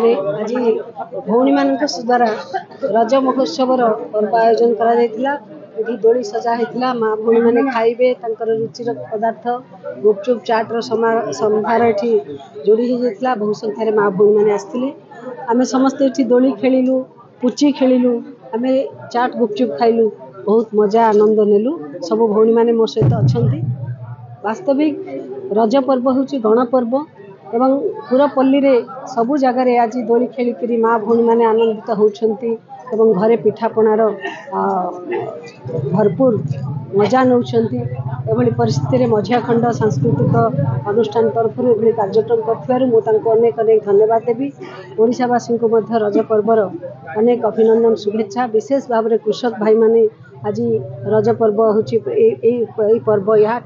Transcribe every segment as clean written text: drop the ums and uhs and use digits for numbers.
गाँव आज भौणी मान द्वारा रज महोत्सव पर्व आयोजन करा दोली सजा होता माँ भौणी मैंने खाइबे रुचिर पदार्थ गुपचुप चाट्र संभार ये जोड़ी होता बहु संख्यार माँ भौणी मैंने आसते आम समस्ते ये दोली खेलु पुची खेलु आम चाट गुपचुप खाइलु बहुत मजा आनंद नेलु सब भौणी मैंने मो सहित अच्छा वास्तविक रज पर्व हूँ गण पर्व एवं पुरपल्ली रे सबु जगार आज दोली खेलिकी माँ भौणी मैंने आनंदित होती एवं घरे पिठापणार भरपूर मजा नौकरी एभली परिस्थिति में मझिया खंड सांस्कृतिक अनुष्ठान तरफ एभली कार्यक्रम कर अनेक अनेक धन्यवाद देवी। ओडिशावासी को रज पर्वर अनेक अभिनंदन शुभेच्छा। विशेष भाव में कृषक भाई माने आज रज पर्व हूँ पर्व या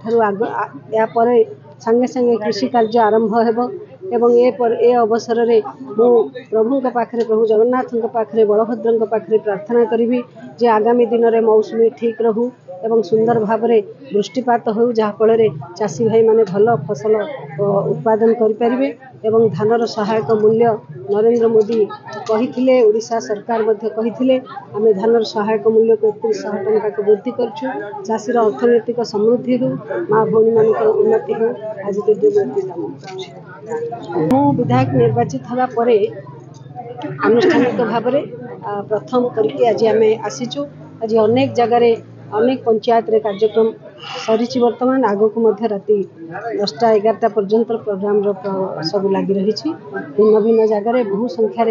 संगे संगे कृषि कार्य आरंभ हो एवं ए अवसर में मु प्रभु पाखे प्रभु जगन्नाथ पाखे बलभद्र पाखे प्रार्थना करी जे आगामी दिन में मौसमी ठीक रहू एवं सुंदर भाव में वृष्टिपात हो जहाँफल चाषी भाई माने भल फसल उत्पादन करें एवं धानर सहायक मूल्य नरेंद्र मोदी कही ओडिशा सरकार कही आम धानर सहायक मूल्य को 3100 टंका को वृद्धि करूँ चाषीर अर्थनैतिक समृद्धि हो माँ भौणी मान उन्नति हो आज मु विधायक निर्वाचित होगा आनुष्ठानिक भाव में प्रथम करके आज आम आसीचु आज अनेक जगार अनेक पंचायत रे कार्यक्रम सरी वर्तमान आग को राति 10टा 11टा पर्यंत प्रोग्राम सब लगी रही भिन्न भिन्न जगार बहु संख्यार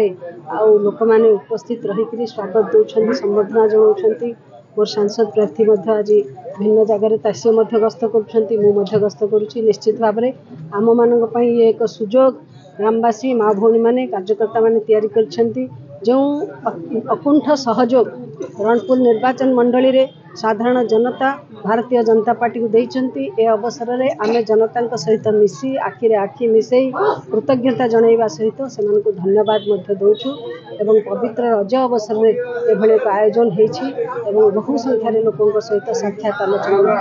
लोक मैंने उपस्थित रही स्वागत दौरान संबर्धना जनाऊँ मोर सांसद प्रार्थी आज भिन्न जगार सी गस्त कर गस्त करुँच निश्चित भाव में आम मान ये एक सुजोग ग्रामवासी माँ भौणी मैंने कार्यकर्ता मैंने तैयारी कर जो अकुंठ सहयोग रणपुर निर्वाचन मंडली रे साधारण जनता भारतीय जनता पार्टी को देइचंती ए अवसर में आम जनता सहित मिसी आखिरे आखि मिसई कृतज्ञता जनइबा सहित से धन्यवाद दौचु एवं पवित्र रज अवसर में एभले एक आयोजन होइछि एवं बहु संख्यार लोकों सहित साक्षात आलोचना।